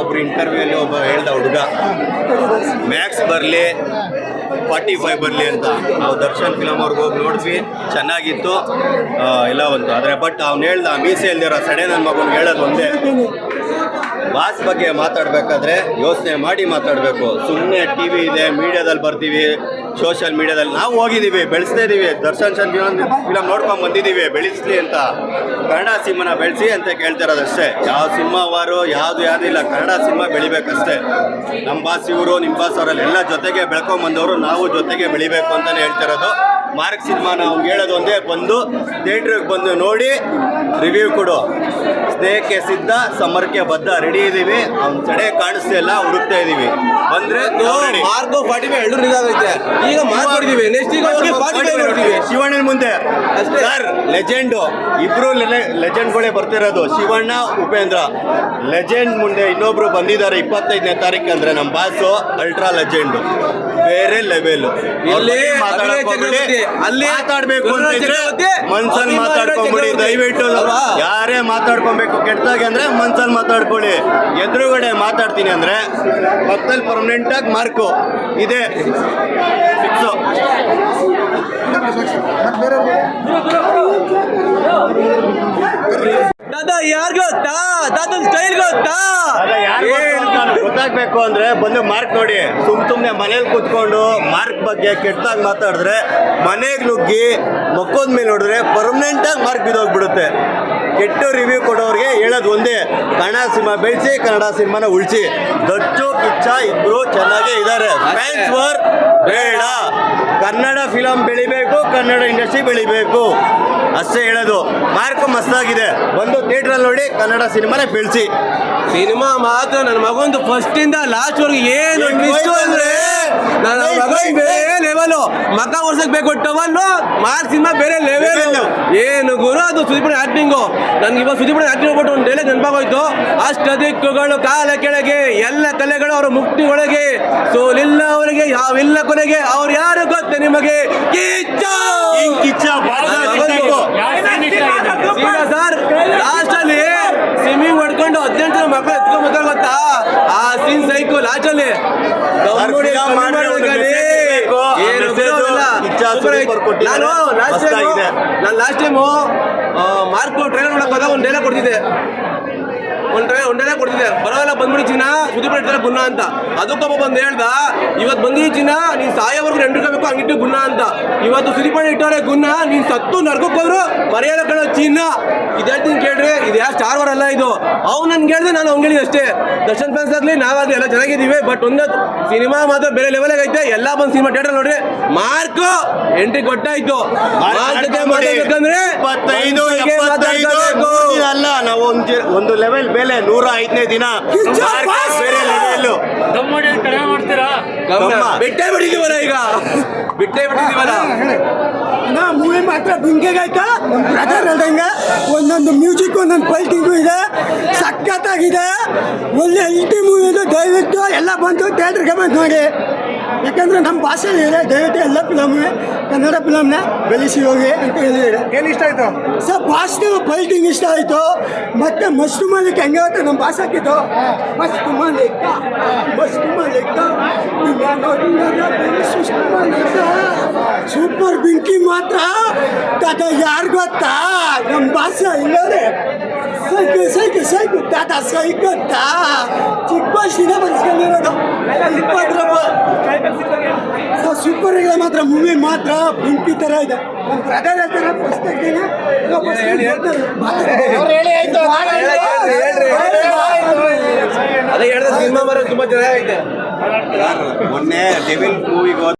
ಒಬ್ರು ಇಂಟರ್ವ್ಯೂಲಿ ಒಬ್ಬ ಹೇಳ್ದ ಹುಡುಗ ಮ್ಯಾಕ್ಸ್ ಬರಲಿ 45 ಬರಲಿ ಅಂತ. ನಾವು ದರ್ಶನ್ ಫಿಲಮ್ ಅವ್ರಿಗೆ ಹೋಗಿ ನೋಡಿದ್ವಿ, ಚೆನ್ನಾಗಿತ್ತು ಎಲ್ಲ ಒಂದು. ಆದರೆ ಬಟ್ ಅವ್ನು ಹೇಳ್ದ ಮೀಸೆ ಇಲ್ದಿರೋ ಸಡೆ ನನ್ನ ಮಗನಿಗೆ ಹೇಳೋದು ಒಂದೇ, ಬಾಸ್ ಬಗ್ಗೆ ಮಾತಾಡಬೇಕಾದ್ರೆ ಯೋಚನೆ ಮಾಡಿ ಮಾತಾಡಬೇಕು. ಸುಮ್ಮನೆ ಟಿ ವಿ ಇದೆ, ಮೀಡಿಯಾದಲ್ಲಿ ಬರ್ತೀವಿ, ಸೋಷಿಯಲ್ ಮೀಡಿಯಾದಲ್ಲಿ ನಾವು ಹೋಗಿದ್ದೀವಿ, ಬೆಳೆಸ್ತಾ ಇದ್ದೀವಿ. ದರ್ಶನ್ ಫಿಲಮ್ ನೋಡ್ಕೊಂಡು ಬಂದಿದ್ದೀವಿ, ಬೆಳೆಸಲಿ ಅಂತ. ಕನ್ನಡ ಸಿನಿಮಾನ ಬೆಳೆಸಿ ಅಂತ ಕೇಳ್ತಿರೋದಷ್ಟೇ. ಯಾವ ಸಿನಿಮಾ ವಾರು ಯಾವುದಿಲ್ಲ, ಕನ್ನಡ ಸಿನಿಮಾ ಬೆಳಿಬೇಕಷ್ಟೇ. ನಮ್ಮ ಬಾಸ್ ಇವರು, ನಿಮ್ಮ ಬಾಸ್ ಅವರಲ್ಲಿ ಎಲ್ಲ ಜೊತೆಗೆ ಬೆಳ್ಕೊಂಬಂದವರು, ನಾವು ಜೊತೆಗೆ ಬೆಳಿಬೇಕು ಅಂತಲೇ ಹೇಳ್ತಿರೋದು. ಮಾರ್ಕ್ ಸಿನಿಮಾ ನಾವು ಹೇಳೋದು ಒಂದೇ, ಬಂದು ಥಿಯೇಟ್ರಿಗೆ ಬಂದು ನೋಡಿ ರಿವ್ಯೂ ಕೊಡು. ಸ್ನೇಹಕ್ಕೆ ಸಿದ್ಧ, ಸಮರಕ್ಕೆ ಬದ್ಧ, ರೆಡಿ ಇದ್ದೀವಿ. ಅವ್ನ ಸಡೆ ಕಾಣಿಸ್ತಾ ಇಲ್ಲ, ಹುಡುಕ್ತಾ ಇದ್ದೀವಿ. ಬಂದ್ರೆ ಮಾರ್ಕ್ 45 2 ಇದಾಗೈತೆ. ಈಗ ಮಾರ್ಕೊಂಡಿದೀವಿ, ನೆಕ್ಸ್ಟ್ ಈಗ ಹೋಗಿ 45 ನೋಡ್ತೀವಿ. ಶಿವಣ್ಣನ ಮುಂದೆ ಸರ್ ಲೆಜೆಂಡು, ಇಬ್ರು ಲೆಜೆಂಡ್ಗಳೇ ಬರ್ತಿರೋದು. ಶಿವಣ್ಣ, ಉಪೇಂದ್ರ ಲೆಜೆಂಡ್ ಮುಂದೆ ಇನ್ನೊಬ್ರು ಬಂದಿದ್ದಾರೆ 25ನೇ ತಾರೀಕು. ಅಂದ್ರೆ ನಮ್ಮ ಬಾಸು ಅಲ್ಟ್ರಾ ಲೆಜೆಂಡು, ಬೇರೆ ಲೆವೆಲ್. ಅಲ್ಲಿ ಮಾತಾಡ್ಬೇಕು ಅಂತಿದ್ರೆ ಮನ್ಸಲ್ಲಿ ಮಾತಾಡ್ಕೊಂಬಿಡಿ ದಯವಿಟ್ಟು. ಯಾರೇ ಮಾತಾಡ್ಕೊಬೇಕು ಕೆಟ್ಟದಾಗೆ ಅಂದ್ರೆ ಮನ್ಸಲ್ಲಿ ಮಾತಾಡ್ಕೊಳ್ಳಿ. ಎದುರುಗಡೆ ಮಾತಾಡ್ತೀನಿ ಅಂದ್ರೆ ಪಕ್ಕದಲ್ಲಿ ಪರ್ಮನೆಂಟ್ ಆಗಿ ಮಾರ್ಕು ಇದೆ, ಫಿಕ್ಸು. ದಾದಾ ಯಾರು ಗೊತ್ತಾ, ದಾದನ್ ಸ್ಟೈಲ್ ಗೊತ್ತಾ, ಗೊತ್ತಾಗ್ಬೇಕು ಅಂದ್ರೆ ಬಂದು ಮಾರ್ಕ್ ನೋಡಿ. ಸುಮ್ಮನೆ ಮನೇಲಿ ಕೂತ್ಕೊಂಡು ಮಾರ್ಕ್ ಬಗ್ಗೆ ಕೆಟ್ಟದಾಗಿ ಮಾತಾಡಿದ್ರೆ, ಮನೆಗೆ ನುಗ್ಗಿ ಮಕ್ಕೋದ ಮೇಲೆ ನೋಡಿದ್ರೆ ಪರ್ಮನೆಂಟ್ ಆಗಿ ಮಾರ್ಕ್ ಬಿದ್ದೋಗ್ಬಿಡುತ್ತೆ. ಕೆಟ್ಟ ರಿವ್ಯೂ ಕೊಡೋರಿಗೆ ಹೇಳೋದು ಒಂದೇ, ಕನ್ನಡ ಸಿನಿಮಾ ಬೆಳೆಸಿ, ಕನ್ನಡ ಸಿನಿಮಾನ ಉಳಿಸಿ. ದಚ್ಚು ಕಿಚ್ಚ ಇಬ್ರು ಚೆನ್ನಾಗೇ ಇದ್ದಾರೆ. ಫ್ಯಾನ್ಸ್ ವಾರ್ ಬೇಡ, ಕನ್ನಡ ಫಿಲಮ್ ಬೆಳಿಬೇಕು, ಕನ್ನಡ ಇಂಡಸ್ಟ್ರಿ ಬೆಳಿಬೇಕು ಅಷ್ಟೇ ಹೇಳೋದು. ಮಾರ್ಕ್ ಮಸ್ತಾಗಿದೆ, ಬಂದು ಥಿಯೇಟ್ರಲ್ಲಿ ನೋಡಿ ಕನ್ನಡ ಸಿನಿಮಾನೇ ಬೆಳೆಸಿ. ಸಿನಿಮಾ ಮಾತ್ರ ನನ್ನ ಮಗಂದು ಫಸ್ಟ್ ಇಂದ ಲಾಸ್ಟ್ ವರ್ಗು ಏನು ಟ್ವಿಸ್ಟ್ ಅಂದ್ರೆ ನನ್ನ ಮಗನ್ ಬೇರೆ ಲೆವೆಲ್. ಮಕ್ಕ ವರ್ಷಕ್ಕೆ ಬೇಕು ಟವಲ್ಲು, ಮಾರ್ಕ್ ಸಿನಿಮಾ ಬೇರೆ ಲೆವೆಲ್. ಏನು ಗುರು ಅದು ಸುದೀಪನ ಆಕ್ಟಿಂಗು. ನನ್ಗೆ ಇವಾಗ ಸುದೀಪನ ಆಕ್ಟಿಂಗ್ ಹೋಗ್ಬಿಟ್ಟು ಒಂದು ಡೈಲಾಗ್ ನೆನಪಾಗೋಯ್ತು. ಅಷ್ಟದಿಕ್ಕುಗಳು ಕಾಲ ಕೆಳಗೆ, ಎಲ್ಲ ಕಲೆಗಳು ಅವರ ಮುಕ್ತಿ ಒಳಗೆ, ಸೋಲಿಲ್ಲ ಅವರಿಗೆ ಯಾವಿಲ್ಲ ಕೊನೆಗೆ, ಅವ್ರು ಯಾರು ಗೊತ್ತ ನಿಮಗೆ? ಕಿಚ್ಚ ಸರ್ ಲಾಸ್ಟ್ ಅಲ್ಲಿ ಸ್ವಿಮ್ಮಿಂಗ್ ಮಾಡ್ಕೊಂಡು 18 ಜನ ಮಕ್ಕಳು ಎತ್ಕೊಂಡ್ ಬರ್ತಾರೆ ಗೊತ್ತಾ, ಆ ಸೀನ್ ಸೈಕು. ಲಾಸ್ಟ್ ಅಲ್ಲಿ ನಾನು ಲಾಸ್ಟ್ ಟೈಮು ಮಾರ್ಕ್ ಟ್ರೈಲರ್ ನೋಡಕ್ ಹೋದಾಗ ಒಂದು ಡೈಲಾಗ್ ಕೊಡ್ತಿದ್ದೆ, ಬರೋಲ್ಲ ಬಂದ್ಬಿಡಿ ಚಿನ್ನ, ಸುದೀಪ್ ಇಡ್ತಾರೆ ಗುಣ ಅಂತ. ಅದಕ್ಕೊಬ್ಬ ಬಂದು ಹೇಳ್ದ, ಇವತ್ತು ಬಂದಿ ಚಿನ್ನ ನೀನ್ ಸಾಯೋವರೆಗೂ ನೆಂಡ್ರಬೇಕು, ಹಂಗಿಟ್ಟು ಗುಣ ಅಂತ. ಇವತ್ತು ಸುದೀಪ್ ಇಟ್ಟವ್ರೆ ಗುಣ, ನೀನ್ ಸತ್ತು ನರ್ಕಕ್ಕೆ ಹೋದ್ರು ಮರ್ಯಾದೆ ಕಳೋ ಚಿನ್ನ. ಇದೇಳ್ತೀನಿ ಕೇಳ್ರಿ, ಇದು ಯಾವ ಸ್ಟಾರ್ ವಾರ್ ಅಲ್ಲ ಇದು. ಅವ್ನು ನನ್ಗೆ ಹೇಳ್ದೆ, ನಾನು ಅವ್ನು ಹೇಳಿದೆ ಅಷ್ಟೇ. ದರ್ಶನ್ ಫ್ಯಾನ್ಸ್ ಆಗ್ಲಿ ನಾವಾಗ್ಲಿ ಎಲ್ಲ ಚೆನ್ನಾಗಿದ್ದೀವಿ, ಬಟ್ ಒಂದು ಸಿನಿಮಾ ಮಾತ್ರ ಬೇರೆ ಲೆವೆಲ್ ಆಗೈತೆ. ಎಲ್ಲ ಬಂದು ಸಿನಿಮಾ ಥಿಯೇಟರ್ ನೋಡ್ರಿ. ಮಾರ್ಕ್ ಎಂಟ್ರಿ ಕೊಟ್ಟಾಯ್ತು. ಮಾತಾಡ್ಬೇಕಂದ್ರೆ 25 ಅಲ್ಲ, ನಾವು ಒಂದು ಲೆವೆಲ್ ಬೆಲೆ 105ನೇ ದಿನ ಬೇರೆ ಲೆವೆಲ್. ಬಿಟ್ಟೇ ಬಿಟ್ಟಿದೀವಲ್ಲ, ಈಗ ಬಿಟ್ಟೇ ಬಿಟ್ಟಿದೀವಲ್ಲ. ನಾ ಮೂವಿ ಮಾತ್ರ ಬಿಂಕೆಗಾಯ್ತಾ ಬ್ರದರ್ ಹೇಳ್ದಂಗೆ. ಒಂದೊಂದು ಮ್ಯೂಸಿಕ್, ಒಂದೊಂದು ಫೈಟಿಂಗು ಇದೆ, ಸಖತ್ತಾಗಿದೆ. ಒಳ್ಳೆ ಇಲ್ಟಿ ಮೂವಿ ಇದೆ. ದಯವಿಟ್ಟು ಎಲ್ಲ ಬಂದು ಥಿಯೇಟ್ರಿಗೆ ಬಂದು ನೋಡಿ. ಯಾಕಂದರೆ ನಮ್ಮ ಭಾಷೆಯಲ್ಲಿ ಇದೆ. ದಯವಿಟ್ಟು ಎಲ್ಲ ಫಿಲಮ್ಗೆ ಕನ್ನಡ ಫಿಲಮ್ನ ಬೆಳೆಸಿ ಹೋಗಿ ಅಂತ ಹೇಳಿದ್ದಾರೆ. ಏನು ಇಷ್ಟ ಆಯಿತು ಸರ್? ಭಾಷೆ ಫೈಟಿಂಗ್ ಇಷ್ಟ ಆಯಿತು. ಮತ್ತು ಮಸ್ತು ಮಾಲಿಕ್ ಹೆಂಗೆ ಆಗುತ್ತೆ ನಮ್ಮ ಭಾಷೆ ಹಾಕಿದ್ದು, ಮಸ್ತು ಮಾಲಿಕ ಸೂಪರ್. ಬೆಂಕಿ ಮಾತ್ರ ತಾತ ಯಾರು ಗೊತ್ತಾ, ನಮ್ಮ ಭಾಷೆ ಇಲ್ಲದೆ ಸೈಕು ತಾತ ಸೈಕ್ ಗೊತ್ತಾ. ಚಿಕ್ಕ ಭಾಷೆನ ಬರೆಸ್ಕೊಂಡಿರೋದು 20 ಸೂಪರ್ ಆಗಿದೆ ಮಾತ್ರ. ಮೂವಿ ಮಾತ್ರ ಬೆಂಕಿ ಥರ ಇದೆ. ನಮ್ಮ ಬ್ರದರ್ ಹೇಳ್ತಾರೆ ಫಸ್ಟ್ ಅದೇ ಹೇಳಿದ್ರೆ ಸಿನಿಮಾ ಬರೋದು ತುಂಬ ಚೆನ್ನಾಗೈತೆ. ಮೊನ್ನೆ ಡೆವಿಲ್ ಮೂವಿಗೆ